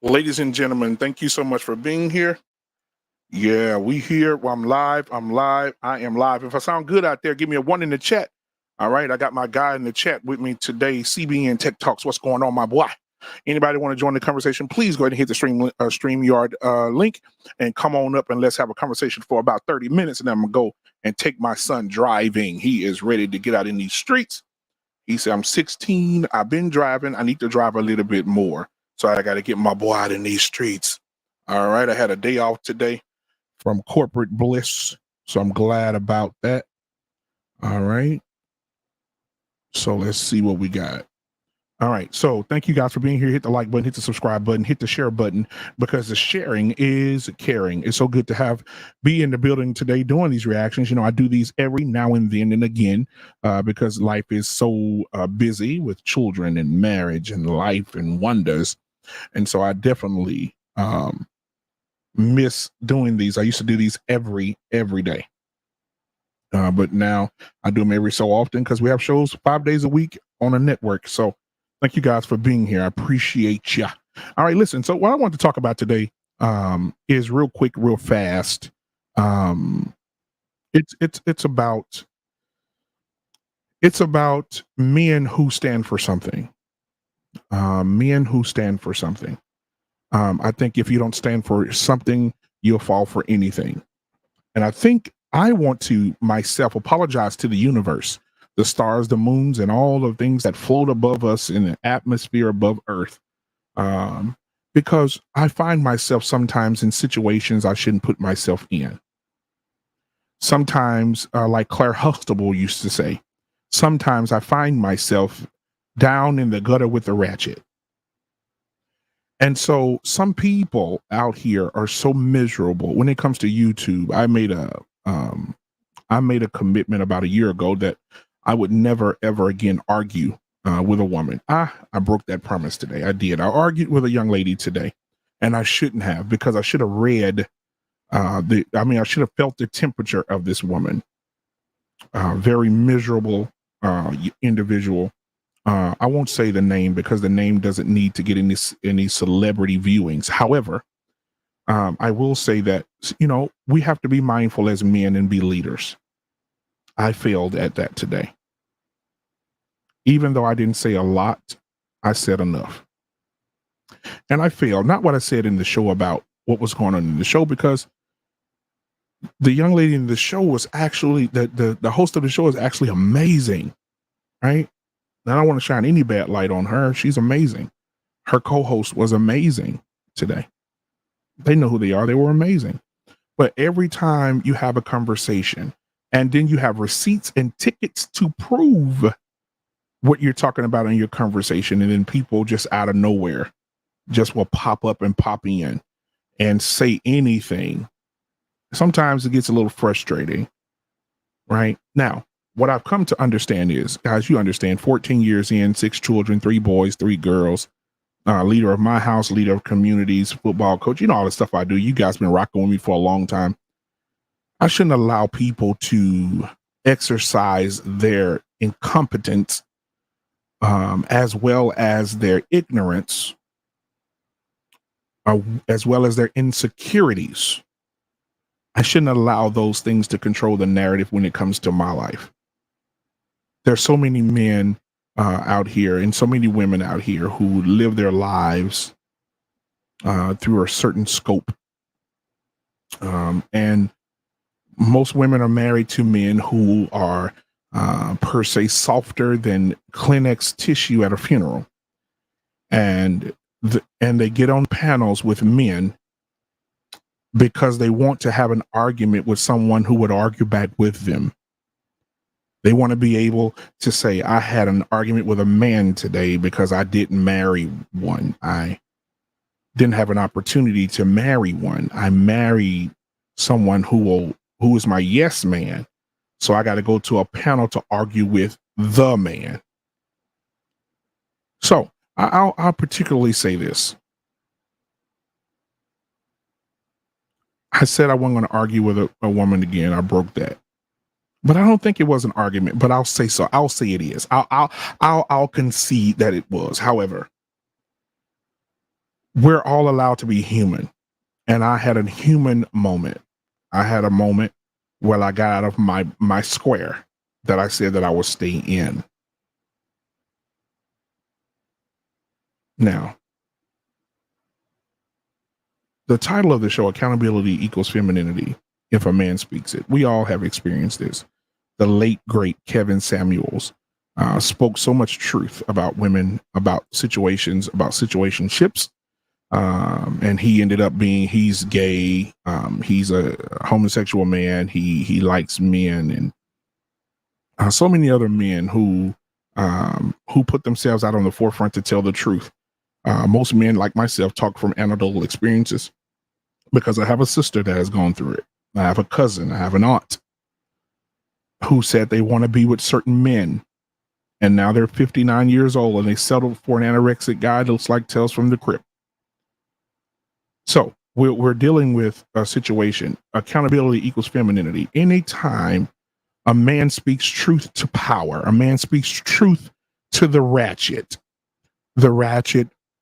Ladies and gentlemen, thank you so much for being here. Yeah, we here. Well, I'm live. I'm live. I am live. If I sound good out there, give me a one in the chat. All right. I got my guy in the chat with me today, CBN Tech Talks. What's going on, my boy? Anybody want to join the conversation, please go ahead and hit the StreamYard link and come on up and let's have a conversation for about 30 minutes. And then I'm going to go and take my son driving. He is ready to get out in these streets. He said, I'm 16. I've been driving. I need to drive a little bit more. So I got to get my boy out in these streets. All right. I had a day off today from corporate bliss. So I'm glad about that. All right. So let's see what we got. All right. So thank you guys for being here. Hit the like button, hit the subscribe button, hit the share button, because the sharing is caring. It's so good to be in the building today doing these reactions. You know, I do these every now and then and again because life is so busy with children and marriage and life and wonders. And so I definitely miss doing these. I used to do these every day. But now I do them every so often because we have shows 5 days a week on a network. So thank you guys for being here. I appreciate you. All right, listen. So what I want to talk about today is real quick, real fast. It's about men who stand for something. Men who stand for something. I think if you don't stand for something, you'll fall for anything. And I think I want to myself apologize to the universe, the stars, the moons, and all the things that float above us in the atmosphere above Earth. Because I find myself sometimes in situations I shouldn't put myself in. Sometimes, like Claire Huxtable used to say, sometimes I find myself down in the gutter with a ratchet. And so some people out here are so miserable when it comes to YouTube. I made a commitment about a year ago that I would never, ever again argue with a woman. I broke that promise today. I did. I argued with a young lady today, and I shouldn't have, because I should have read I should have felt the temperature of this woman. Very miserable individual. I won't say the name because the name doesn't need to get any celebrity viewings. However, I will say that, you know, we have to be mindful as men and be leaders. I failed at that today. Even though I didn't say a lot, I said enough. And I failed. Not what I said in the show about what was going on in the show, because the young lady in the show was actually, the host of the show is actually amazing, right? I don't want to shine any bad light on her. She's amazing. Her co-host was amazing today. They know who they are. They were amazing. But every time you have a conversation and then you have receipts and tickets to prove what you're talking about in your conversation, and then people just out of nowhere just will pop up and pop in and say anything, sometimes it gets a little frustrating, right? Now, what I've come to understand is, guys, you understand, 14 years in, 6 children, 3 boys, 3 girls, leader of my house, leader of communities, football coach, you know, all the stuff I do. You guys been rocking with me for a long time. I shouldn't allow people to exercise their incompetence as well as their ignorance, as well as their insecurities. I shouldn't allow those things to control the narrative when it comes to my life. There's so many men out here and so many women out here who live their lives through a certain scope. And most women are married to men who are per se softer than Kleenex tissue at a funeral. And they get on panels with men because they want to have an argument with someone who would argue back with them. They want to be able to say, I had an argument with a man today because I didn't marry one. I didn't have an opportunity to marry one. I married someone who is my yes man. So I got to go to a panel to argue with the man. So I'll particularly say this. I said I wasn't going to argue with a woman again. I broke that. But I don't think it was an argument, but I'll say so. I'll say it is. I'll concede that it was. However, We're all allowed to be human. And I had a human moment. I had a moment where I got out of my square that I said that I would stay in. Now, the title of the show, Accountability Equals Femininity, if a man speaks it. We all have experienced this. The late, great Kevin Samuels spoke so much truth about women, about situations, about situationships. And he ended up he's gay. He's a homosexual man. He likes men, and so many other men who put themselves out on the forefront to tell the truth. Most men like myself talk from anecdotal experiences because I have a sister that has gone through it. I have a cousin, I have an aunt who said they want to be with certain men, and now they're 59 years old and they settled for an anorexic guy that looks like Tales from the Crypt. So we're dealing with a situation. Accountability equals femininity. Anytime a man speaks truth to power, a man speaks truth to the ratchet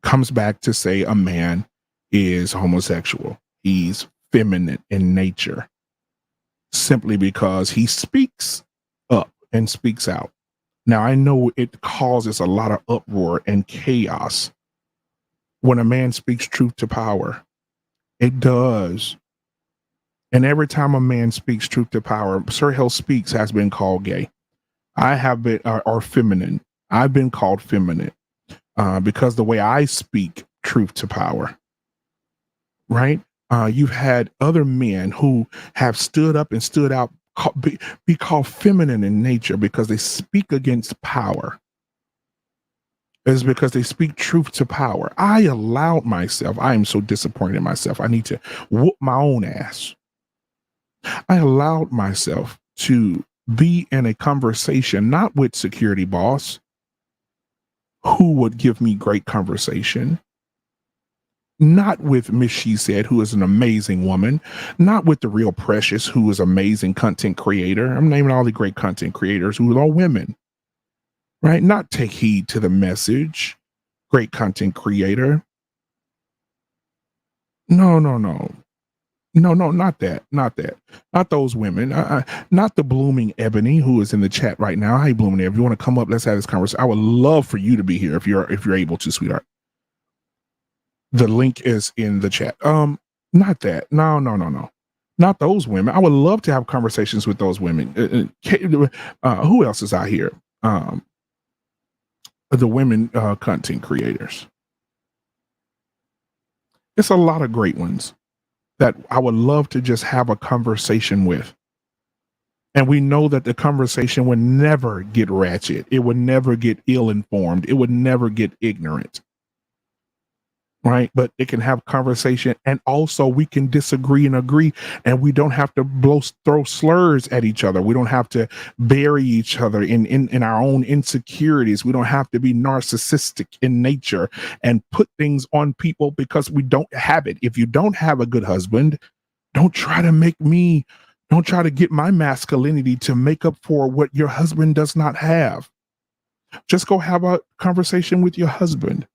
comes back to say a man is homosexual. He's feminine in nature, simply because he speaks up and speaks out. Now, I know it causes a lot of uproar and chaos when a man speaks truth to power. It does. And every time a man speaks truth to power, Sir Hill Speaks has been called gay. I have been, or feminine. I've been called feminine because the way I speak truth to power, right? You've had other men who have stood up and stood out, be called feminine in nature because they speak against power. Is because they speak truth to power. I allowed myself, I am so disappointed in myself. I need to whoop my own ass. I allowed myself to be in a conversation, not with security boss, who would give me great conversation, not with Miss She Said, who is an amazing woman, not with the Real Precious, who is amazing content creator. I'm naming all the great content creators who are all women, right? Not Take Heed to the Message, great content creator. No, not that, not those women, not the Blooming Ebony, who is in the chat right now. Hi, Blooming Ebony. If you want to come up, let's have this conversation. I would love for you to be here if you're able to, sweetheart. The link is in the chat. Not that. No, not those women. I would love to have conversations with those women. Who else is out here? The women content creators. It's a lot of great ones that I would love to just have a conversation with. And we know that the conversation would never get ratchet. It would never get ill-informed. It would never get ignorant. Right? But it can have conversation, and also we can disagree and agree, and we don't have to throw slurs at each other. We don't have to bury each other in our own insecurities. We don't have to be narcissistic in nature and put things on people because we don't have it. If you don't have a good husband, don't try to get my masculinity to make up for what your husband does not have. Just go have a conversation with your husband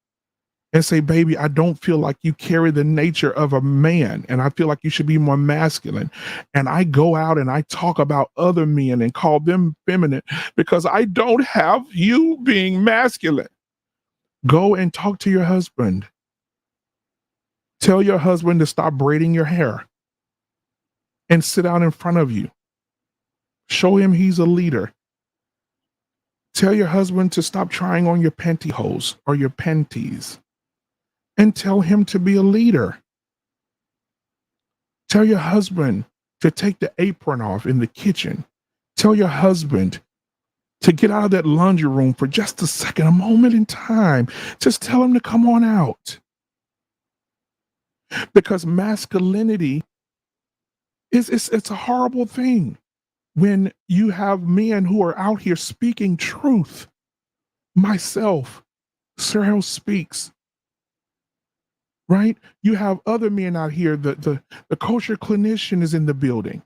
and say, baby, I don't feel like you carry the nature of a man, and I feel like you should be more masculine. And I go out and I talk about other men and call them feminine because I don't have you being masculine. Go and talk to your husband. Tell your husband to stop braiding your hair and sit out in front of you. Show him he's a leader. Tell your husband to stop trying on your pantyhose or your panties, and tell him to be a leader. Tell your husband to take the apron off in the kitchen. Tell your husband to get out of that laundry room for just a second, a moment in time. Just tell him to come on out. Because masculinity it's a horrible thing when you have men who are out here speaking truth. Myself, Sir Harold Speaks, right? You have other men out here. The kosher clinician is in the building.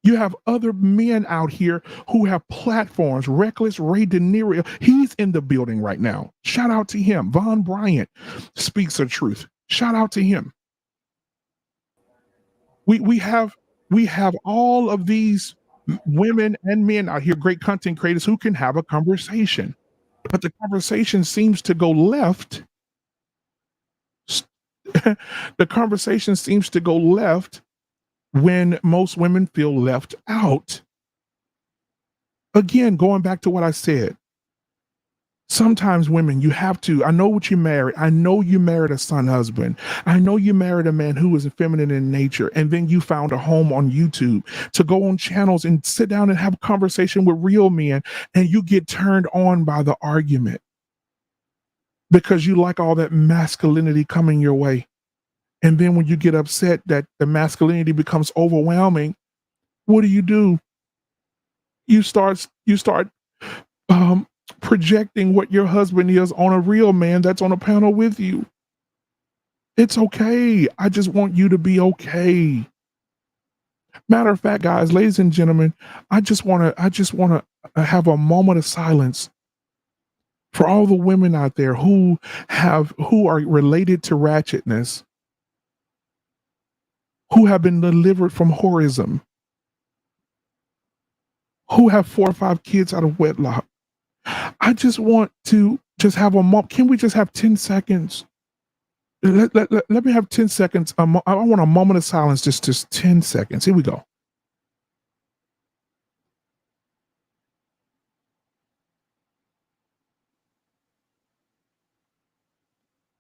You have other men out here who have platforms. Reckless Ray De Niro, he's in the building right now. Shout out to him. Von Bryant speaks the truth. Shout out to him. We have all of these women and men out here, great content creators who can have a conversation, but the conversation seems to go left. The conversation seems to go left when most women feel left out. Again, going back to what I said, sometimes women, you have to. I know what you married. I know you married a son husband. I know you married a man who was feminine in nature. And then you found a home on YouTube to go on channels and sit down and have a conversation with real men. And you get turned on by the argument because you like all that masculinity coming your way. And then when you get upset that the masculinity becomes overwhelming, what do? You start projecting what your husband is on a real man that's on a panel with you. It's okay. I just want you to be okay. Matter of fact, guys, ladies and gentlemen, I just want to have a moment of silence for all the women out there who are related to ratchetness, who have been delivered from whorism, who have 4 or 5 kids out of wedlock. I just want to just have a moment. Can we just have 10 seconds? Let me have 10 seconds. I want a moment of silence, just 10 seconds. Here we go.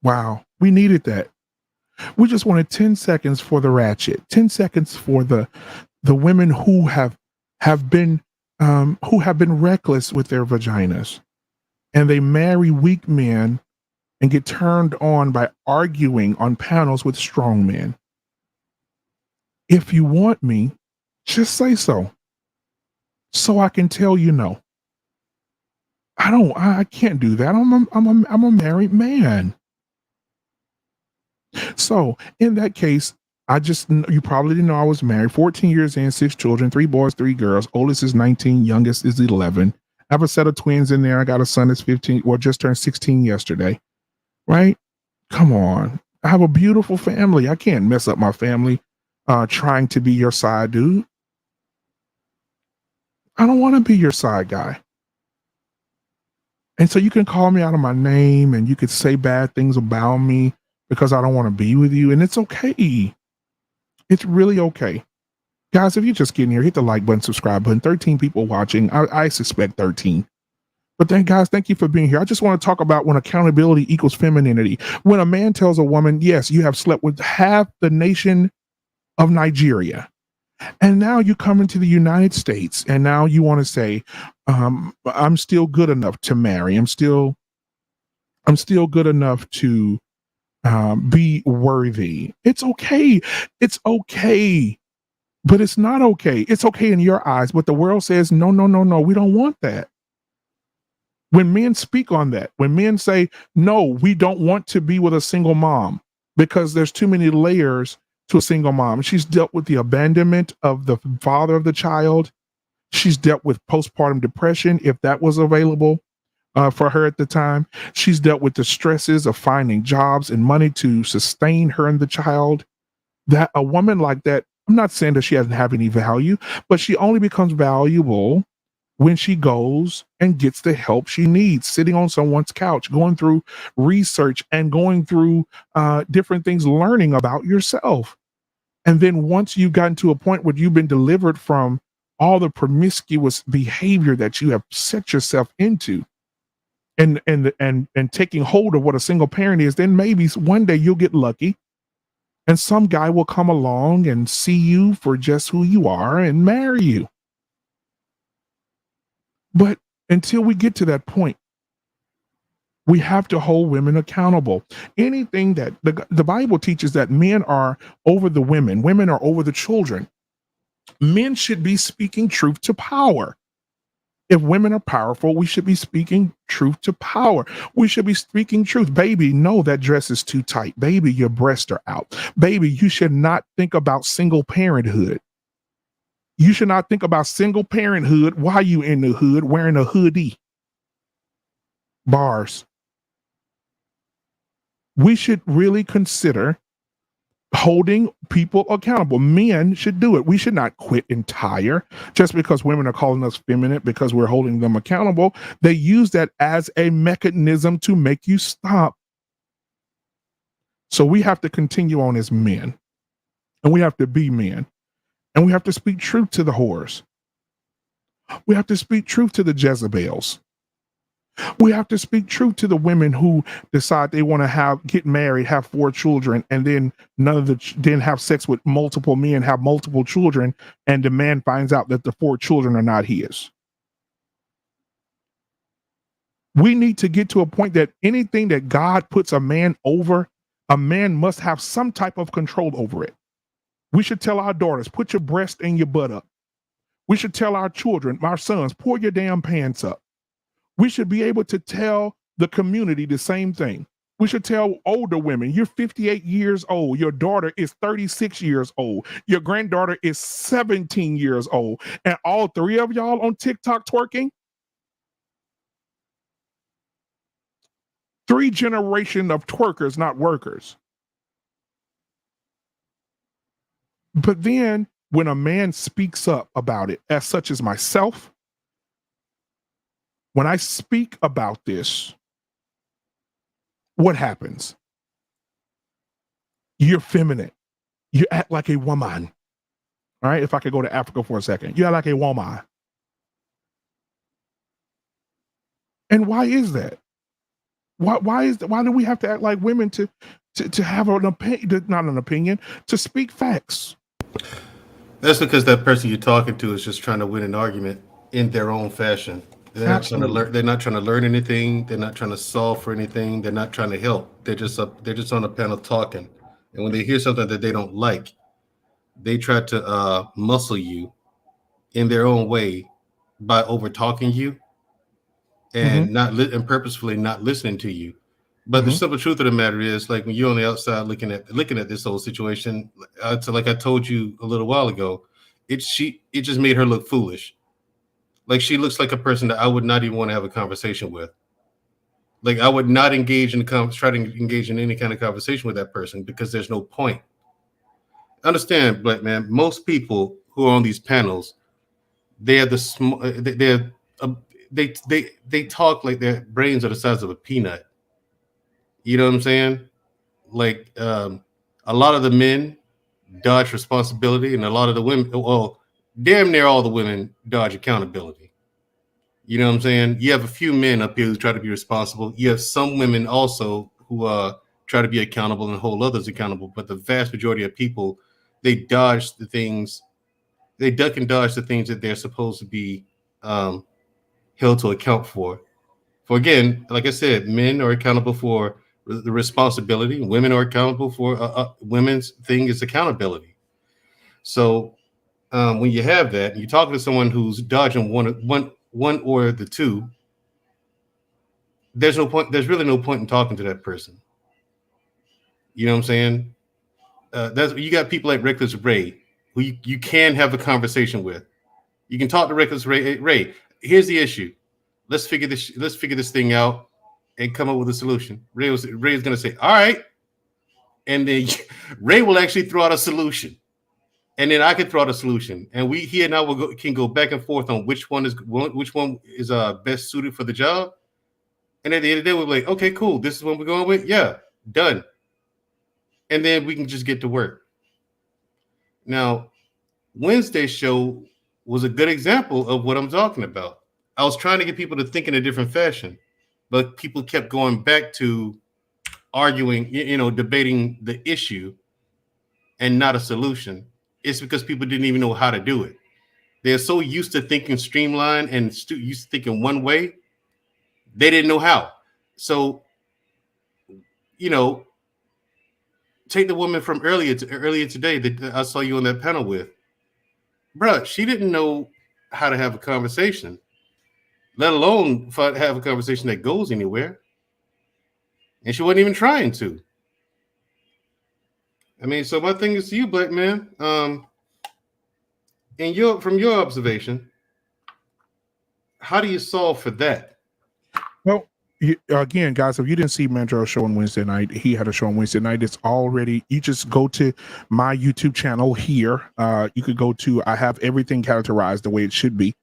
Wow, we needed that. We just wanted 10 seconds for the ratchet, 10 seconds for the women have been who have been reckless with their vaginas, and they marry weak men and get turned on by arguing on panels with strong men. If you want me, just say so I can tell you no. I can't do that. I'm a married man. So in that case, you probably didn't know I was married, 14 years in, 6 children, 3 boys, 3 girls. Oldest is 19, youngest is 11. I have a set of twins in there. I got a son that's 15, or just turned 16 yesterday. Right? Come on. I have a beautiful family. I can't mess up my family trying to be your side dude. I don't want to be your side guy. And so you can call me out of my name and you could say bad things about me because I don't want to be with you. And it's okay. It's really okay. Guys, if you're just getting here, hit the like button, subscribe button. 13 people watching. I suspect 13. But then, guys, thank you for being here. I just want to talk about when accountability equals femininity. When a man tells a woman, yes, you have slept with half the nation of Nigeria, and now you come into the United States, and now you want to say, I'm still good enough to marry. I'm still good enough to be worthy. It's okay. It's okay. But it's not okay. It's okay in your eyes, but the world says, no, no, no, no, we don't want that. When men speak on that, when men say, no, we don't want to be with a single mom because there's too many layers to a single mom. She's dealt with the abandonment of the father of the child. She's dealt with postpartum depression, if that was available for her at the time. She's dealt with the stresses of finding jobs and money to sustain her and the child. That a woman like that, I'm not saying that she doesn't have any value, but she only becomes valuable when she goes and gets the help she needs, sitting on someone's couch, going through research and going through different things, learning about yourself. And then once you've gotten to a point where you've been delivered from all the promiscuous behavior that you have set yourself into, and taking hold of what a single parent is, then maybe one day you'll get lucky and some guy will come along and see you for just who you are and marry you. But until we get to that point, we have to hold women accountable. Anything that the Bible teaches that men are over the women are over the children. Men should be speaking truth to power. If women are powerful, we should be speaking truth to power. We should be speaking truth. Baby, no, that dress is too tight. Baby, your breasts are out. Baby, you should not think about single parenthood. You should not think about single parenthood while you in the hood wearing a hoodie. Bars. We should really consider holding people accountable. Men should do it. We should not quit and tire just because women are calling us feminine because we're holding them accountable. They use that as a mechanism to make you stop. So we have to continue on as men, and we have to be men, and we have to speak truth to the whores. We have to speak truth to the Jezebels. We have to speak truth to the women who decide they want to get married, have 4 children, and then then have sex with multiple men, have multiple children, and the man finds out that the 4 children are not his. We need to get to a point that anything that God puts a man over, a man must have some type of control over it. We should tell our daughters, put your breast and your butt up. We should tell our children, our sons, pull your damn pants up. We should be able to tell the community the same thing. We should tell older women, you're 58 years old. Your daughter is 36 years old. Your granddaughter is 17 years old. And all 3 of y'all on TikTok twerking? 3 generation of twerkers, not workers. But then when a man speaks up about it, as such as myself, when I speak about this, what happens? You're feminine. You act like a woman. All right, if I could go to Africa for a second. You act like a woman. And why is that? Why do we have to act like women to have an opinion, not an opinion, to speak facts? That's because that person you're talking to is just trying to win an argument in their own fashion. They're not trying to Absolutely. learn. They're not trying to learn anything. They're not trying to solve for anything. They're not trying to help. They're just up. They're just on a panel talking. And when they hear something that they don't like, they try to muscle you in their own way by over talking you Mm-hmm. and and purposefully not listening to you. But the Mm-hmm. simple truth of the matter is, like when you're on the outside looking at this whole situation, like I told you a little while ago, it just made her look foolish. Like she looks like a person that I would not even want to have a conversation with. Like I would not try to engage in any kind of conversation with that person because there's no point. Understand, black man. Most people who are on these panels, they are they're uh, they talk like their brains are the size of a peanut. You know what I'm saying? Like a lot of the men dodge responsibility, and a lot of the women, well, damn near all the women dodge accountability. You know what I'm saying? You have a few men up here who try to be responsible. You have some women also who try to be accountable and hold others accountable. But the vast majority of people, they dodge the things, they duck and dodge the things that they're supposed to be um, held to account for. For again, like I said, men are accountable for the responsibility. Women are accountable for women's thing is accountability. So when you have that, and you're talking to someone who's dodging one or the two, there's no point. There's really no point in talking to that person. You know what I'm saying? That's you got people like Reckless Ray who you can have a conversation with. You can talk to Reckless Ray. Hey, Ray, here's the issue. Let's figure this thing out and come up with a solution. Ray is going to say, all right, and then Ray will actually throw out a solution, and then I can throw out a solution, and he and I can go back and forth on which one is best suited for the job. And at the end of the day, we're like, okay, cool. This is what we're going with. Yeah, done. And then we can just get to work. Now, Wednesday's show was a good example of what I'm talking about. I was trying to get people to think in a different fashion, but people kept going back to arguing, debating the issue and not a solution. It's because people didn't even know how to do it. They're so used to thinking streamlined and used to thinking one way, they didn't know how. So, you know, take the woman from earlier today that I saw you on that panel with, bruh. She didn't know how to have a conversation, let alone have a conversation that goes anywhere, and she wasn't even trying to. I mean, so my thing is to you, black man. from your observation, how do you solve for that? Well, again, guys, if you didn't see Mandrell's show on Wednesday night, he had a show on Wednesday night. It's already, you just go to my YouTube channel here. You could go to, I have everything characterized the way it should be.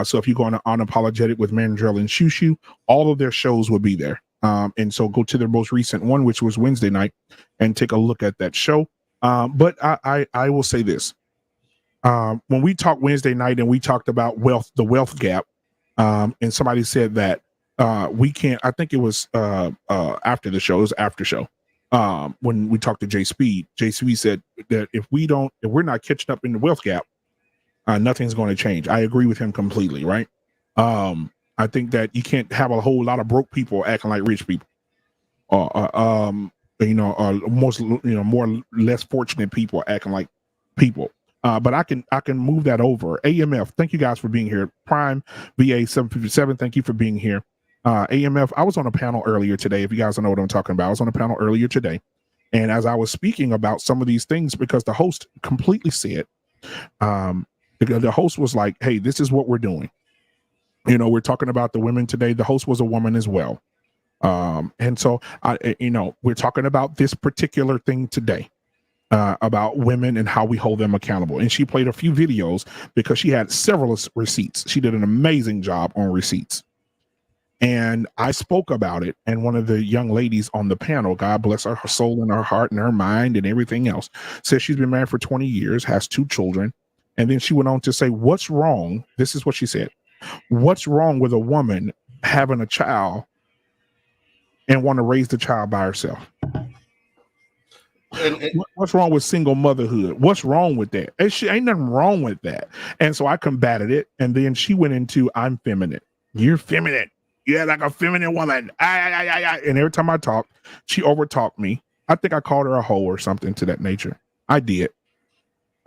So if you go on Unapologetic with Mandrell and Shushu, all of their shows will be there. And so go to their most recent one, which was Wednesday night, and take a look at that show. But I will say this. When we talked Wednesday night and we talked about the wealth gap, and somebody said that we can't, I think it was after the show, it was after show. When we talked to Jay Speed said that if we're not catching up in the wealth gap, nothing's going to change. I agree with him completely, right? I think that you can't have a whole lot of broke people acting like rich people, more less fortunate people acting like people. But I can move that over. AMF, thank you guys for being here. Prime VA 757, thank you for being here. AMF, I was on a panel earlier today. If you guys don't know what I'm talking about, I was on a panel earlier today. And as I was speaking about some of these things, because the host completely said, the host was like, hey, this is what we're doing. We're talking about the women today. The host was a woman as well. And so, we're talking about this particular thing today. About women and how we hold them accountable. And she played a few videos because she had several receipts. She did an amazing job on receipts. And I spoke about it. And one of the young ladies on the panel, God bless her soul and her heart and her mind and everything else, says she's been married for 20 years, has 2 children. And then she went on to say, what's wrong? This is what she said. What's wrong with a woman having a child and want to raise the child by herself? What's wrong with single motherhood? What's wrong with that? Ain't nothing wrong with that. And so I combated it. And then she went into, I'm feminine. You're feminine. You're like a feminine woman. And every time I talked, she overtalked me. I think I called her a hoe or something to that nature. I did.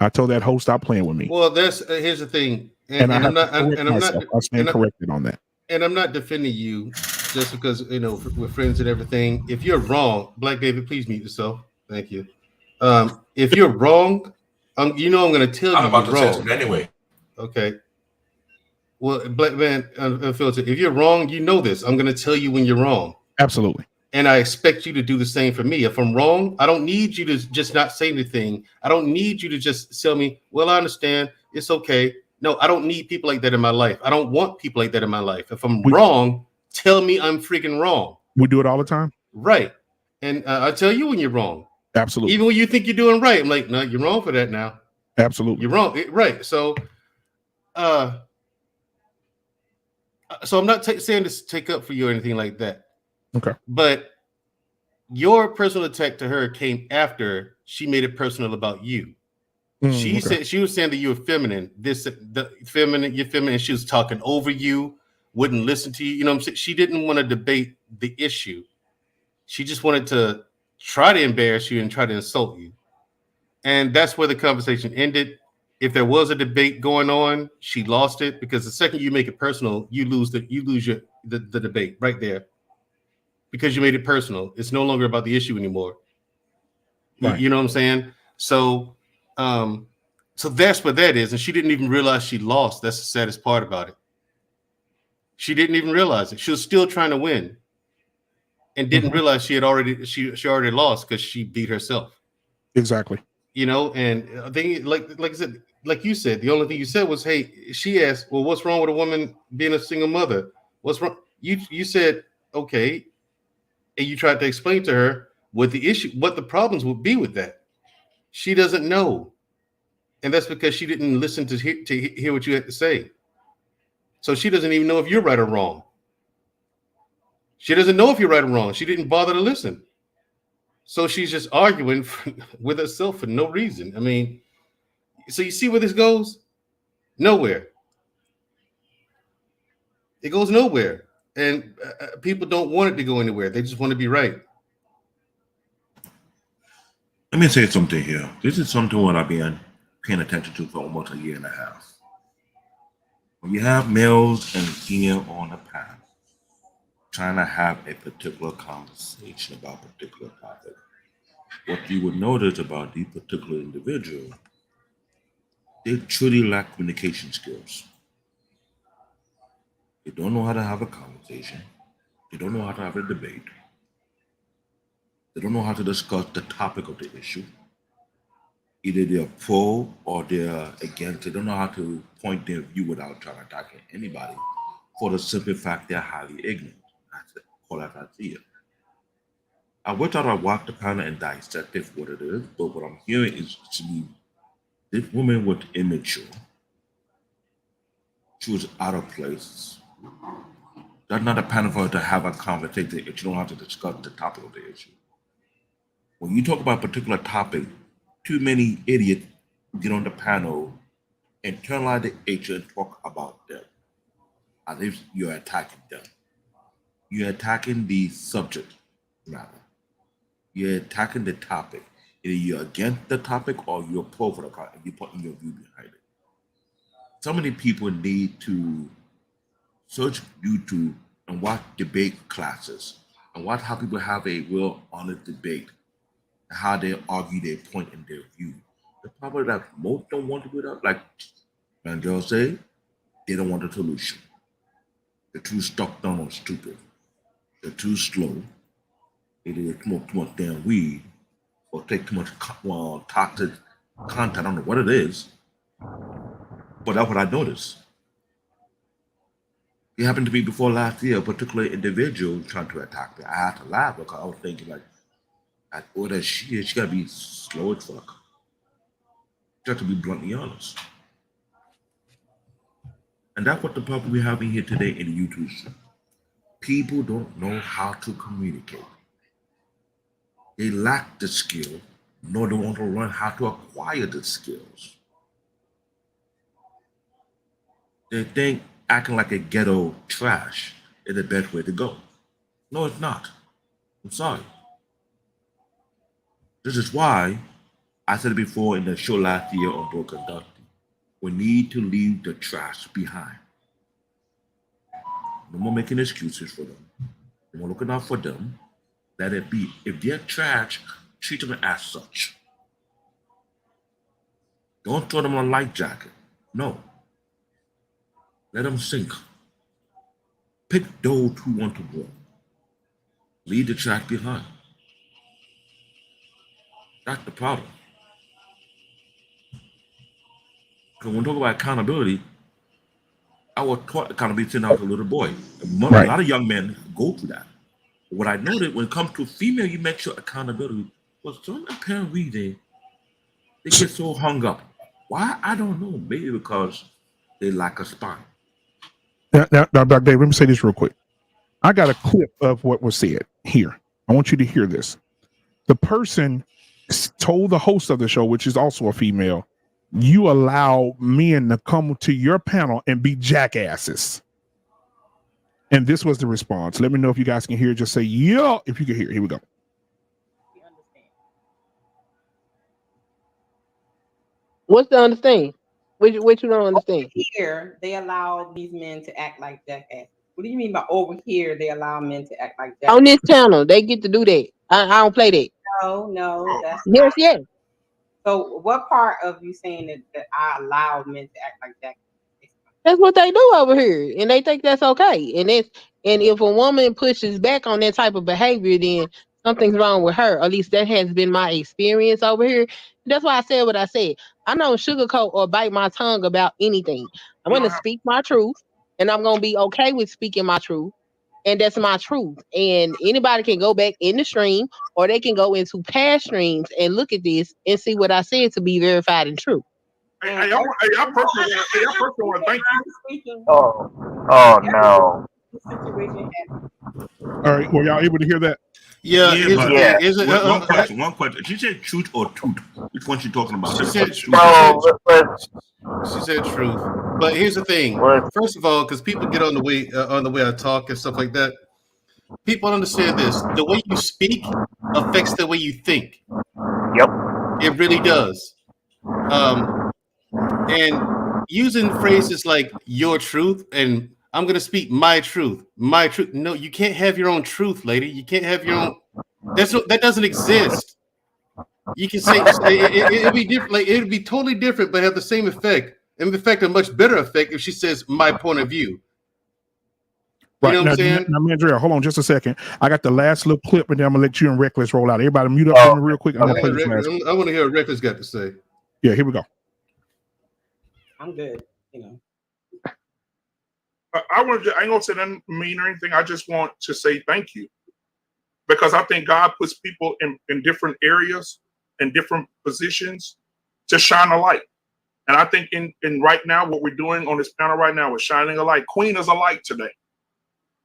I told that hoe, stop playing with me. Well, here's the thing. And I'm not I stand corrected on that. And I'm not defending you just because, we're friends and everything. If you're wrong, Black David, please mute yourself. Thank you. If you're wrong, I'm going to tell you I'm about you're to wrong. test it anyway. Okay. Well, Black Man Unfiltered, if you're wrong, you know this. I'm going to tell you when you're wrong. Absolutely. And I expect you to do the same for me. If I'm wrong, I don't need you to just not say anything. I don't need you to just tell me, well, I understand. It's okay. No, I don't need people like that in my life. I don't want people like that in my life. If I'm wrong, tell me I'm freaking wrong. We do it all the time. Right. And I tell you when you're wrong. Absolutely. Even when you think you're doing right. I'm like, no, you're wrong for that now. Absolutely. You're wrong. Right. So I'm not saying this to take up for you or anything like that. Okay. But your personal attack to her came after she made it personal about you. She said she was saying that you were feminine. You're feminine. She was talking over you, wouldn't listen to you. You know what I'm saying? She didn't want to debate the issue. She just wanted to try to embarrass you and try to insult you. And that's where the conversation ended. If there was a debate going on, she lost it, because the second you make it personal, you lose the debate right there. Because you made it personal. It's no longer about the issue anymore. Right. You know what I'm saying? So that's what that is. And she didn't even realize she lost. That's the saddest part about it. She didn't even realize it. She was still trying to win and didn't realize she already lost because she beat herself. Exactly. And I think like I said, like you said, the only thing you said was, hey, she asked, well, what's wrong with a woman being a single mother? What's wrong? You said, okay. And you tried to explain to her what the problems would be with that. She doesn't know. And that's because she didn't listen to hear what you had to say. So she doesn't even know if you're right or wrong. She doesn't know if you're right or wrong. She didn't bother to listen. So she's just arguing with herself for no reason. I mean, so you see where this goes? Nowhere. It goes nowhere. And people don't want it to go anywhere. They just want to be right. Let me say something here. This is something what I've been paying attention to for almost a year and a half. When you have males and female on the path trying to have a particular conversation about a particular topic, what you would notice about the particular individual They truly lack communication skills. They don't know how to have a conversation. They don't know how to have a debate. They don't know how to discuss the topic of the issue. Either they're pro or they're against. They don't know how to point their view without trying to attack anybody for the simple fact they're highly ignorant. That's it. Call that I see it. I wish I would walk the panel and dissect it for what it is, but what I'm hearing is to me, this woman was immature. She was out of place. That's not a panel for her to have a conversation if you don't have to discuss the topic of the issue. When you talk about a particular topic, too many idiots get on the panel, internalize the issue, and talk about them as if you're attacking them. You're attacking the subject matter. You're attacking the topic. Either you're against the topic or you're pro for the topic, and you're putting your view behind it. So many people need to search YouTube and watch debate classes and watch how people have a real honest debate and how they argue their point and their view. The problem that most don't want to do that, like Mandel say, they don't want a solution. They're too stuck down on stupid. They're too slow. They smoke too much damn weed or take too much toxic content. I don't know what it is, but that's what I noticed. It happened to me before last year, a particular individual trying to attack me. I had to laugh because I was thinking like, oh, that she gotta be slow as fuck. She has to be bluntly honest. And that's what the problem we're having here today in the YouTube show. People don't know how to communicate. They lack the skill, nor do they want to learn how to acquire the skills. They think acting like a ghetto trash is the best way to go. No, it's not. I'm sorry. This is why I said it before in the show last year on Broken Dusty. We need to leave the trash behind. No more making excuses for them. No more looking out for them. Let it be. If they're trash, treat them as such. Don't throw them on a life jacket. No. Let them sink. Pick those who want to grow. Leave the trash behind. That's the problem. Because when we talk about accountability, I was taught accountability since I was a little boy. A lot of young men go through that. But what I noticed when it comes to female, you make sure accountability was some apparent reason they get so hung up. Why? I don't know. Maybe because they lack a spine. Now, Dr. Dave, let me say this real quick. I got a clip of what was said here. I want you to hear this. The person told the host of the show, which is also a female, you allow men to come to your panel and be jackasses. And this was the response. Let me know if you guys can hear. Just say, yeah, if you can hear. Here we go. What's the understanding? Which you don't understand? Over here, they allow these men to act like jackasses. What do you mean by over here, they allow men to act like jackasses? On this channel, they get to do that. I don't play that. No, that's yes, yes. So what part of you saying that I allowed men to act like jackasses? That's what they do over here, and they think that's okay. And if a woman pushes back on that type of behavior, then something's wrong with her. At least that has been my experience over here. That's why I said what I said. I don't sugarcoat or bite my tongue about anything. I'm going to speak my truth, and I'm going to be okay with speaking my truth. And that's my truth. And anybody can go back in the stream, or they can go into past streams and look at this and see what I said to be verified and true. I personally want to thank you. Oh no. All right, were y'all able to hear that? Yeah. Is it, one question. She said truth or truth? Which one she talking about? She said truth. She said truth. But here's the thing. First of all, because people get on the way I talk and stuff like that, people understand this. The way you speak affects the way you think. Yep. It really does. And using phrases like your truth and I'm going to speak my truth. My truth. No, you can't have your own truth, lady. You can't have your own. That doesn't exist. You can say it'd be different. Like it'd be totally different, but have the same effect. And in fact, a much better effect if she says my point of view. You know what I'm saying? Now, Mandrea, hold on just a second. I got the last little clip, and then I'm gonna let you and Reckless roll out. Everybody mute up for me real quick. I'm gonna play this last. I want to hear what Reckless got to say. Yeah, here we go. I'm good. You know. I ain't gonna say nothing mean or anything. I just want to say thank you, because I think God puts people in different areas and different positions to shine a light. And I think in right now, what we're doing on this panel right now is shining a light. Queen is a light today.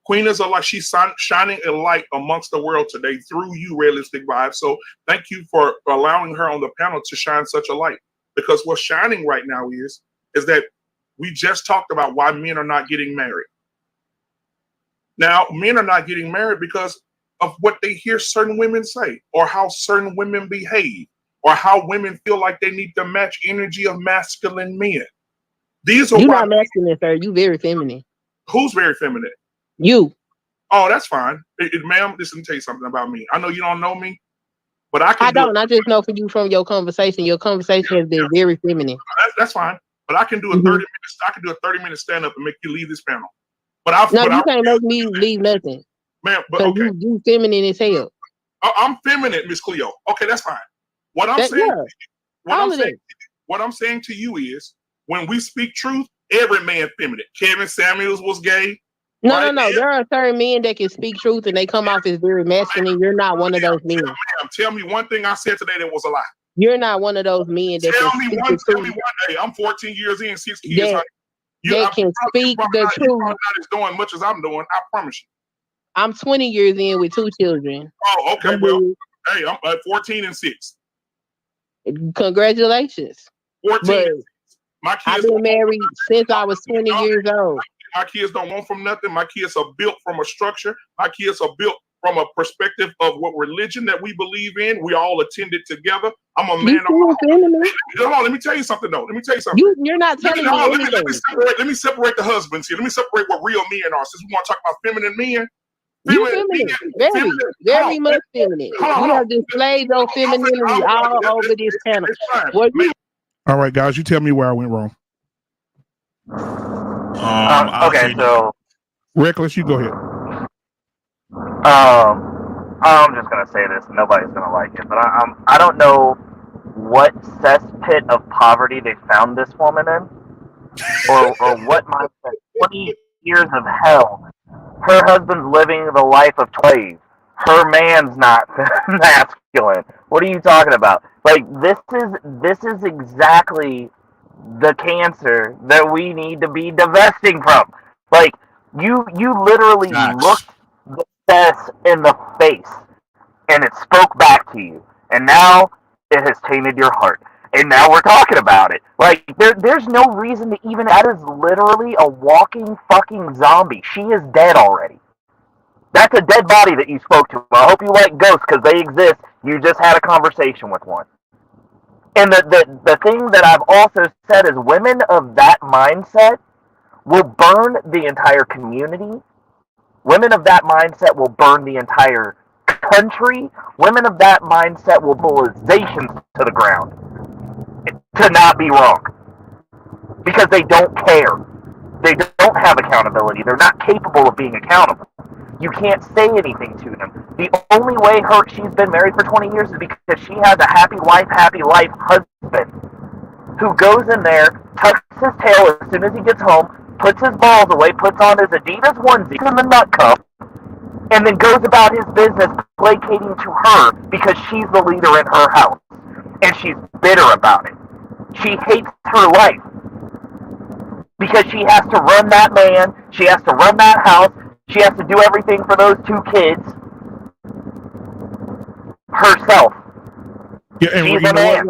Queen is a light. She's shining a light amongst the world today through you, Realistic Vibes. So thank you for allowing her on the panel to shine such a light. Because what's shining right now is that we just talked about why men are not getting married. Now, men are not getting married because of what they hear certain women say, or how certain women behave, or how women feel like they need to match energy of masculine men. These are You're not masculine, sir. You very feminine. Who's very feminine? You. Oh, that's fine. Ma'am, listen, let me tell you something about me. I know you don't know me, but I don't. I just know for you from your conversation. Your conversation has been very feminine. That's fine. But I can do a 30 minutes. I can do a 30-minute stand up and make you leave this panel. But you can't make me leave nothing. Man, but okay. You feminine as hell. I'm feminine, Miss Cleo. Okay, that's fine. What I'm saying to you is, when we speak truth, every man feminine. Kevin Samuels was gay. No. There are certain men that can speak truth and they come off as very masculine. You're not one of those men. Tell me one thing I said today that was a lie. You're not one of those men that tell me one day. I'm 14 years in, 6 kids. That can speak the truth. You're not as doing much as I'm doing. I promise you. I'm 20 years in with 2 children. Oh, okay. Hey, I'm at 14 and 6. Congratulations. 14. My kids I've been married since I was 20 years old. My kids don't want from nothing. My kids are built from a structure. My kids are built from a perspective of what religion that we believe in. We all attended together. I'm a man. Hold on, let me tell you something though. You're not telling me anything. Let me separate the husbands here. Let me separate what real men are. Since we want to talk about feminine men. You're feminine. Very much feminine. You have displayed your femininity all over this panel. All right, guys, you tell me where I went wrong. Okay, so Reckless, you go ahead. I'm just gonna say this. Nobody's gonna like it, but I don't know what cesspit of poverty they found this woman in, or what mindset. 20 years of hell. Her husband's living the life of 20. Her man's not masculine. What are you talking about? Like this is exactly the cancer that we need to be divesting from. Like you literally looked the cess in the face and it spoke back to you, and now it has tainted your heart, and now we're talking about it. Like there's no reason to even. That is literally a walking fucking zombie. She is dead already. That's a dead body that you spoke to. I hope you like ghosts because they exist. You just had a conversation with one. And the thing that I've also said is women of that mindset will burn the entire community. Women of that mindset will burn the entire country. Women of that mindset will civilizations to the ground. To not be wrong. Because they don't care. They don't have accountability. They're not capable of being accountable. You can't say anything to them. The only way she's been married for 20 years is because she has a happy life husband who goes in there, tucks his tail as soon as he gets home, puts his balls away, puts on his Adidas onesie in the nut cup, and then goes about his business placating to her because she's the leader in her house. And she's bitter about it. She hates her life because she has to run that man, she has to run that house, she has to do everything for those 2 kids herself. Yeah, and she's a man.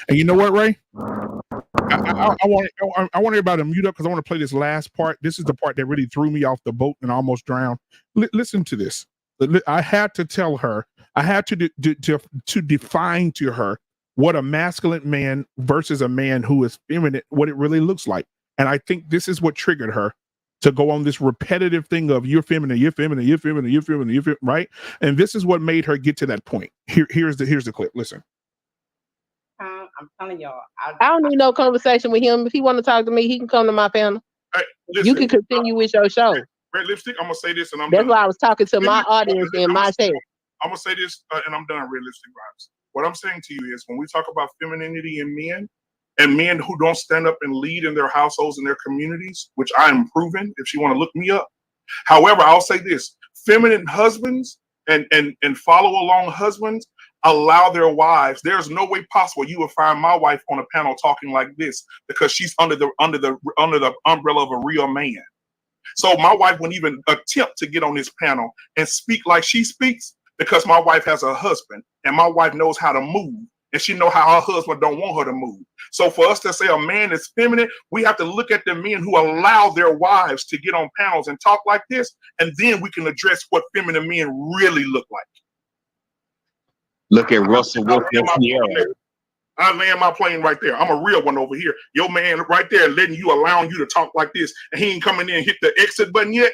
And you know what, Ray? I want everybody to mute up because I want to play this last part. This is the part that really threw me off the boat and almost drowned. Listen to this. I had to tell her. I had to define to her what a masculine man versus a man who is feminine, what it really looks like. And I think this is what triggered her to go on this repetitive thing of you're feminine, you're feminine, you're feminine, you're feminine, you're feminine, right? And this is what made her get to that point. Here's the clip. Listen. I'm telling y'all. I don't need no conversation with him. If he want to talk to me, he can come to my panel. Hey, listen, You can continue with your show. Red Lipstick, I'm gonna say this and I'm That's done. why I was talking to my audience in my chat. I'm gonna say this and I'm done. Red Lipstick vibes. What I'm saying to you is, when we talk about femininity in men and men who don't stand up and lead in their households and their communities, which I am proven, if you want to look me up. However, I'll say this: feminine husbands and follow along husbands allow their wives. There's no way possible you will find my wife on a panel talking like this, because she's under the umbrella of a real man. So my wife wouldn't even attempt to get on this panel and speak like she speaks, because my wife has a husband and my wife knows how to move, and she know how her husband don't want her to move. So for us to say a man is feminine, we have to look at the men who allow their wives to get on panels and talk like this, and then we can address what feminine men really look like. Look at Russell Wilson. I land my plane right there. I'm a real one over here. Your man right there allowing you to talk like this, and he ain't coming in and hit the exit button yet.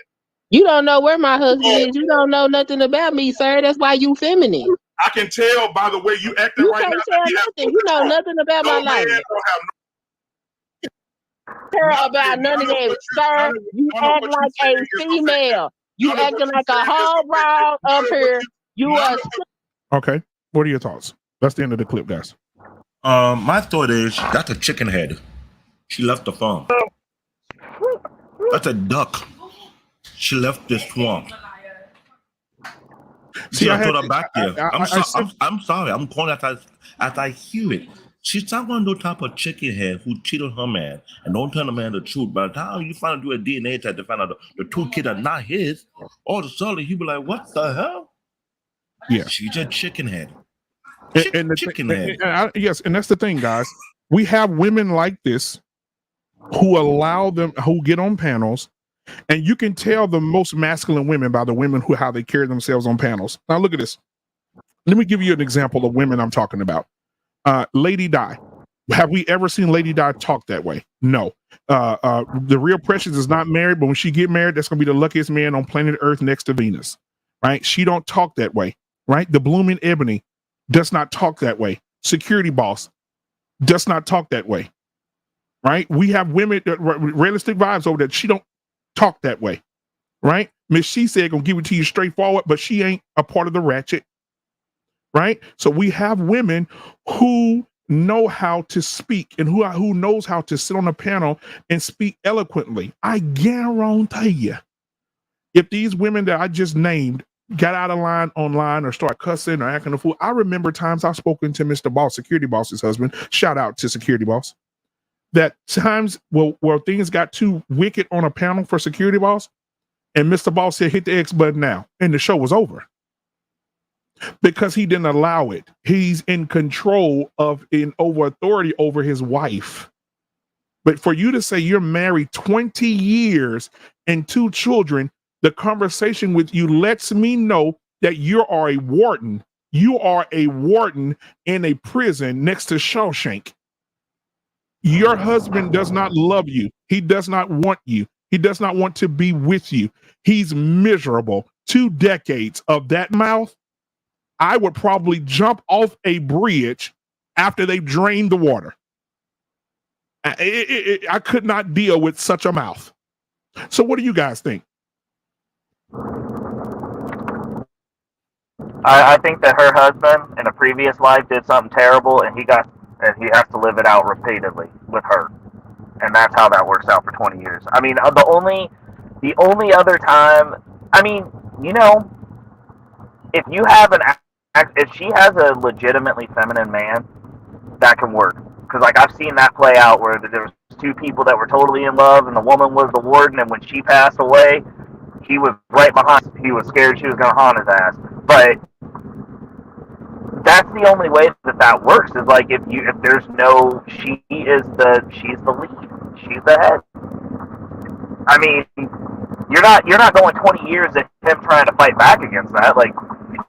You don't know where my husband is. You don't know nothing about me, sir. That's why you feminine. I can tell by the way you acting You right can't now. tell nothing. You know nothing about my life. Care about none of that, sir. You act like a female. You acting like a whole broad up here. You are. Okay. What are your thoughts? That's the end of the clip, guys. My thought is that's a chicken head. She left the farm. That's a duck. She left the swamp. See, I thought her back there. I'm sorry. I'm calling as I hear it. She's not one of those type of chicken head who cheated her man and don't tell the man the truth. By the time you find out, do a DNA test to find out the two kids are not his, all of a sudden he'll be like, "What the hell?" Yeah, she's a chicken head. Chicken head. Yes, and that's the thing, guys. We have women like this who get on panels, and you can tell the most masculine women by the women how they carry themselves on panels. Now look at this. Let me give you an example of women I'm talking about. Lady Di. Have we ever seen Lady Di talk that way? No. The Real Precious is not married, but when she get married, that's gonna be the luckiest man on planet Earth next to Venus. Right? She don't talk that way. Right? The Blooming Ebony does not talk that way. Security Boss does not talk that way. Right? We have women that realistic vibes over that. She don't talk that way. Right? Miss She said gonna give it to you straightforward, but she ain't a part of the ratchet. Right? So we have women who know how to speak and who knows how to sit on a panel and speak eloquently. I guarantee you, if these women that I just named got out of line online or start cussing or acting a fool, I remember times I've spoken to Mr. Boss, Security Boss's husband. Shout out to Security Boss. That times where things got too wicked on a panel for Security Boss, and Mr. Boss said, "Hit the X button now," and the show was over. Because he didn't allow it. He's in control over authority over his wife. But for you to say you're married 20 years and 2 children, the conversation with you lets me know that you are a warden. You are a warden in a prison next to Shawshank. Your husband does not love you. He does not want you. He does not want to be with you. He's miserable. 2 decades of that mouth. I would probably jump off a bridge after they've drained the water. I could not deal with such a mouth. So what do you guys think? I think that her husband in a previous life did something terrible, and he has to live it out repeatedly with her, and that's how that works out for 20 years. I mean, the only other time, I mean, you know, if you have if she has a legitimately feminine man, that can work. Because, like, I've seen that play out where there was 2 people that were totally in love, and the woman was the warden, and when she passed away, he was right behind. He was scared she was going to haunt his ass. But that's the only way that works, is like if there's no, she's the lead, she's the head. I mean, you're not going 20 years at him trying to fight back against that. Like,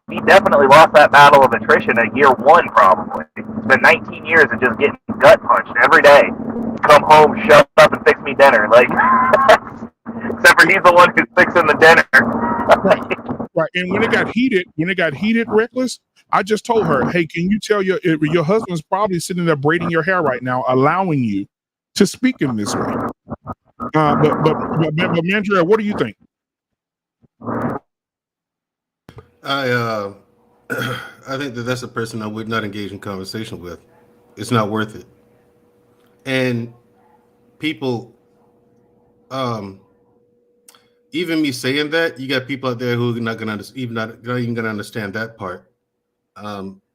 he definitely lost that battle of attrition at year 1, probably. It's been 19 years of just getting gut punched every day. Come home, shut up, and fix me dinner. Like, except for he's the one who's fixing the dinner. Right, and when it got heated, Reckless, I just told her, hey, can you tell your husband's probably sitting there braiding your hair right now, allowing you to speak in this way. But Mandria, what do you think? I I think that's a person I would not engage in conversation with. It's not worth it. And people, um, even me saying that, you got people out there who are not gonna not even gonna understand that part.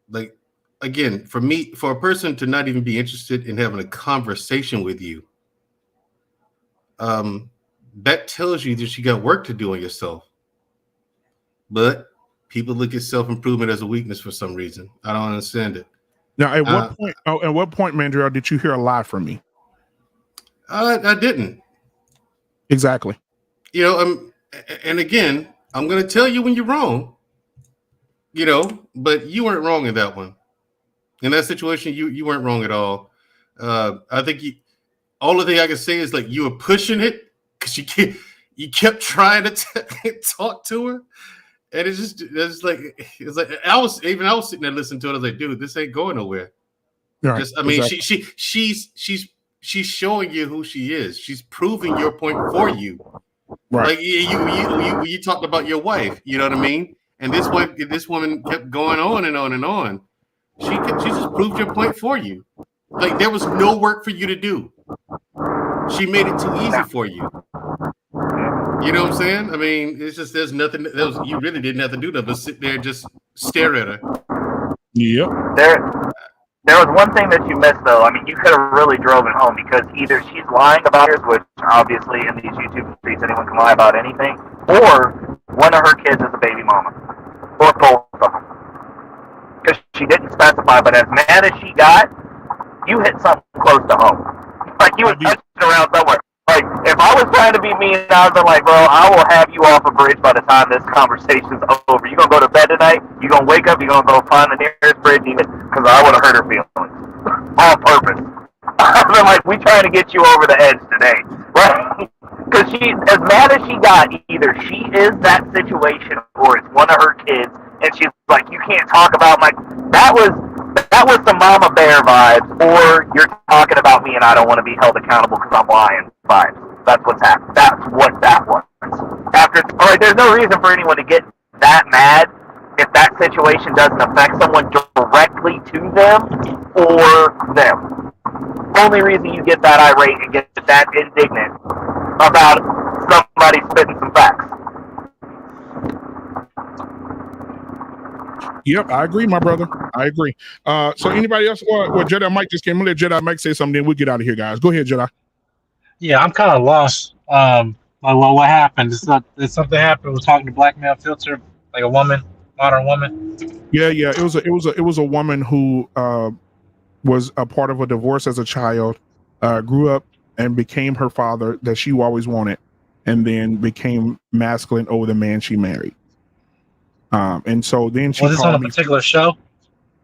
Like again, for me, for a person to not even be interested in having a conversation with you, that tells you that you got work to do on yourself. But people look at self-improvement as a weakness for some reason. I don't understand it. Now, at what point? At what point, Mandriel, did you hear a lie from me? I didn't. Exactly. You know, and again, I'm going to tell you when you're wrong. You know, but you weren't wrong in that one. In that situation, you weren't wrong at all. I think all the thing I can say is like you were pushing it because you kept trying to talk to her. And it's like I was sitting there listening to it. I was like, dude, this ain't going nowhere. Right, Just I mean, exactly. she's showing you who she is. She's proving your point for you. Right. Like you talked about your wife, you know what I mean? And this woman kept going on and on and on. She just proved your point for you. Like there was no work for you to do. She made it too easy for you. You know what I'm saying? I mean, it's just there's nothing. You really didn't have to do that, but sit there and just stare at her. Yep. There was one thing that you missed, though. I mean, you could have really drove it home because either she's lying about hers, which obviously in these YouTube streets anyone can lie about anything, or one of her kids is a baby mama, or both of them. Because she didn't specify, but as mad as she got, you hit something close to home. Like you were touching around somewhere. Like, if I was trying to be mean, I was like, bro, I will have you off a bridge by the time this conversation's over. You gonna go to bed tonight? You gonna wake up? You gonna go find the nearest bridge? Even because I would have hurt her feelings on purpose. I'm like, we trying to get you over the edge today, right? Because she, as mad as she got, either she is that situation or it's one of her kids, and she's like, you can't talk about my. That was some mama bear vibes, or you're talking about me and I don't want to be held accountable because I'm lying vibes. That's what's happened. That's what that was. All right, there's no reason for anyone to get that mad if that situation doesn't affect someone directly to them or them. Only reason you get that irate and get that indignant about somebody spitting some facts. Yep, I agree, my brother. I agree. So anybody else? Well, Jedi Mike just came in. Let Jedi Mike say something, then we'll get out of here, guys. Go ahead, Jedi. Yeah, I'm kind of lost. Like, well, what happened? Did something happen? We're talking to Black Male Filter, like a woman, modern woman. Yeah. It was a woman who was a part of a divorce as a child, grew up and became her father that she always wanted, and then became masculine over the man she married. And so then she was this on a me. particular show?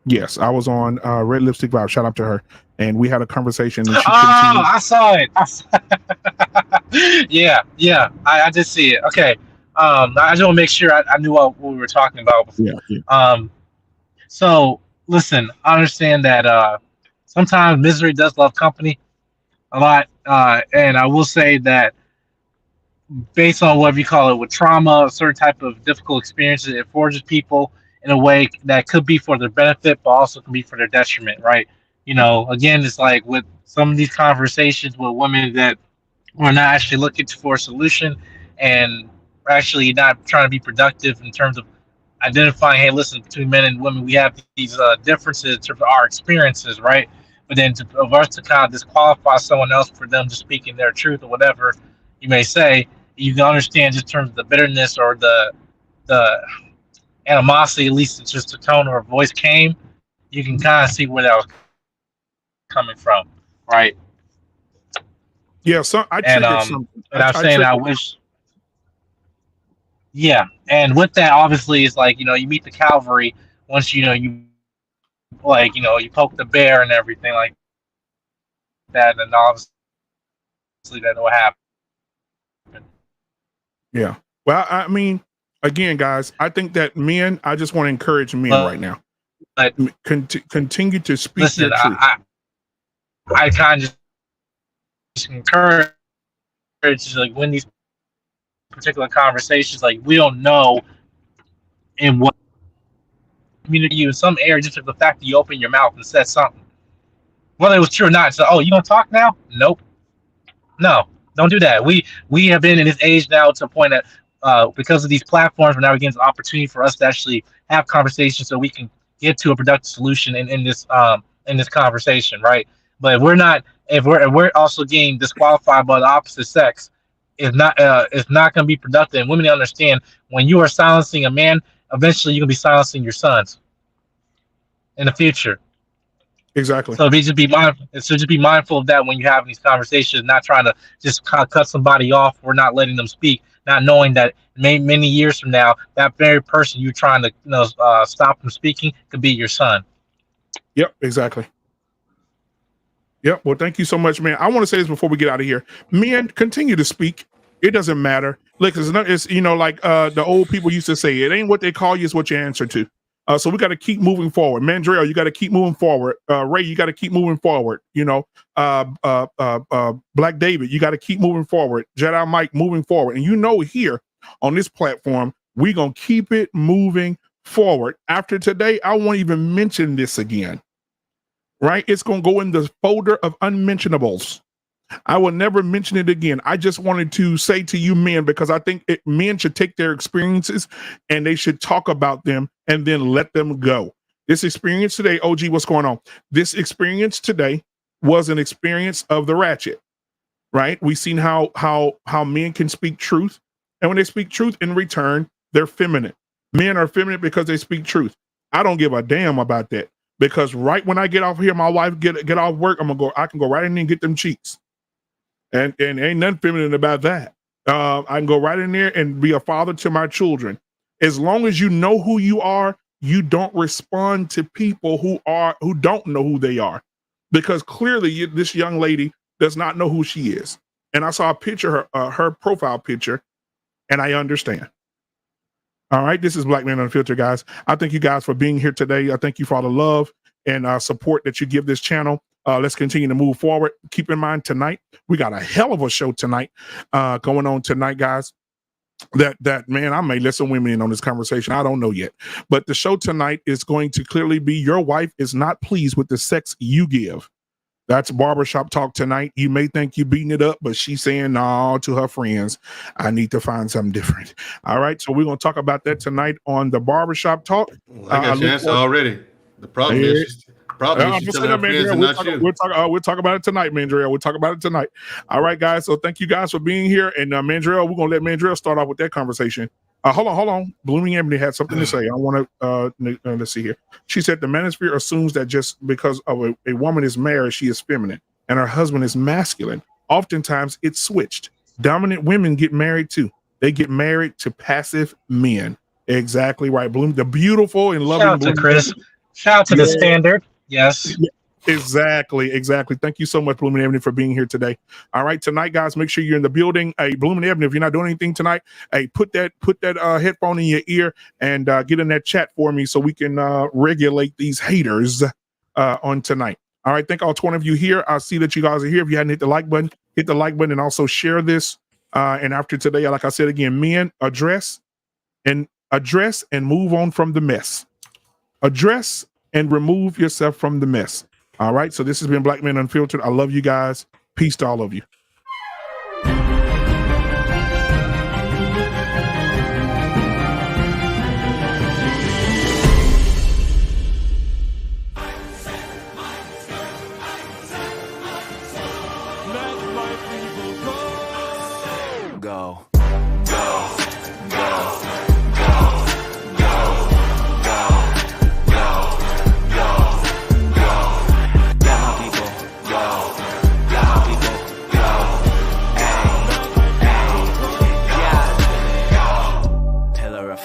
Yes, I was on Red Lipstick Vibe. Shout out to her, and we had a conversation. And she I saw it. Yeah. I did see it. Okay. I just want to make sure I knew what we were talking about before. Yeah. So listen, I understand that sometimes misery does love company a lot, and I will say that based on whatever you call it, with trauma, a certain type of difficult experiences, it forges people in a way that could be for their benefit, but also can be for their detriment, right? You know, again, it's like with some of these conversations with women that are not actually looking for a solution and actually not trying to be productive in terms of identifying, hey, listen, between men and women, we have these differences in terms of our experiences, right? But then of us to kind of disqualify someone else for them just speaking their truth or whatever you may say, you can understand just in terms of the bitterness or the animosity, at least it's just the tone of her voice came, you can kind of see where that was coming from, right? Yeah, so I triggered something. And I'm saying I wish. Yeah, and with that, obviously, it's like, you know, you meet the cavalry once you poke the bear and everything like that, and obviously that's what happened. Yeah. Well, I mean, again, guys, I think that men, I just want to encourage men right now. But continue to speak listen, your truth. I kind of just encourage like when these particular conversations, like we don't know in what community you in some area, just the fact that you open your mouth and said something, whether it was true or not. So, oh, you gonna talk now? Nope. No, don't do that. We have been in this age now to a point that because of these platforms, we're now getting an opportunity for us to actually have conversations so we can get to a productive solution in this conversation, right? But if we're also getting disqualified by the opposite sex, it's not going to be productive. And women understand when you are silencing a man, eventually you're going to be silencing your sons in the future. Exactly. So just be mindful of that when you're having these conversations, not trying to just kind of cut somebody off or not letting them speak, not knowing that many years from now, that very person you're trying to stop from speaking could be your son. Yep, exactly. Yep. Well, thank you so much, man. I want to say this before we get out of here. Men, continue to speak. It doesn't matter. Like it's like the old people used to say, it ain't what they call you, it's what you answer to. So we got to keep moving forward. Mandrell, you got to keep moving forward. Ray, you got to keep moving forward. Black David, you got to keep moving forward. Jedi Mike, moving forward. And here on this platform, we're going to keep it moving forward. After today, I won't even mention this again, right? It's going to go in the folder of unmentionables. I will never mention it again. I just wanted to say to you men, because I think men should take their experiences and they should talk about them and then let them go. This experience today, OG, what's going on? This experience today was an experience of the ratchet, right? We've seen how men can speak truth. And when they speak truth in return, they're feminine. Men are feminine because they speak truth. I don't give a damn about that, because right when I get off here, my wife get off work, I can go right in there and get them cheeks. And ain't nothing feminine about that. I can go right in there and be a father to my children. As long as you know who you are, you don't respond to people who don't know who they are, because clearly this young lady does not know who she is. And I saw a picture, her profile picture, and I understand. All right, this is Black Man Unfiltered, guys. I thank you guys for being here today. I thank you for all the love and support that you give this channel. Let's continue to move forward. Keep in mind tonight, we got a hell of a show tonight going on tonight, guys. That man, I may let some women in on this conversation. I don't know yet. But the show tonight is going to clearly be your wife is not pleased with the sex you give. That's barbershop talk tonight. You may think you're beating it up, but she's saying no to her friends. I need to find something different. All right. So we're going to talk about that tonight on the barbershop talk. Well, I got your answer already. The problem is she's telling her friends and not you. We'll talk about it tonight, Mandrell. We'll talk about it tonight. All right, guys. So thank you guys for being here. And Mandrell, we're going to let Mandrell start off with that conversation. Hold on. Blooming Ebony had something to say. I want to, let's see here. She said the manosphere assumes that just because of a woman is married, she is feminine and her husband is masculine. Oftentimes it's switched. Dominant women get married too. They get married to passive men. Exactly right. Bloom, the beautiful and loving. Shout out to Chris. Shout out to the standard. Yes. Exactly. Thank you so much, Blooming Ebony, for being here today. All right, tonight, guys, make sure you're in the building. Hey, Blooming Ebony, if you're not doing anything tonight, hey, put that headphone in your ear and get in that chat for me so we can regulate these haters on tonight. All right, thank all 20 of you here. I see that you guys are here. If you hadn't hit the like button and also share this. And after today, like I said again, men, address and move on from the mess. Address and remove yourself from the mess. All right. So this has been Black Men Unfiltered. I love you guys. Peace to all of you. Go.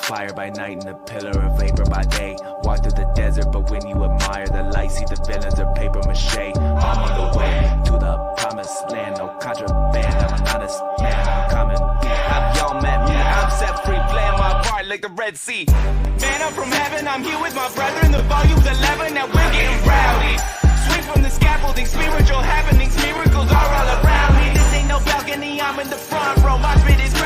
Fire by night and a pillar of vapor by day. Walk through the desert, but when you admire the light, see the villains are paper mache. I'm on the way to the promised land, no contraband. I'm an honest man, I'm coming. Have y'all met me? I'm set free, playing my part. like the Red Sea. Man, I'm from heaven, I'm here with my brethren. The volume's 11, now we're getting rowdy. Swing from the scaffolding, spiritual happenings, miracles are all around me. This ain't no balcony, I'm in the front row. My spit is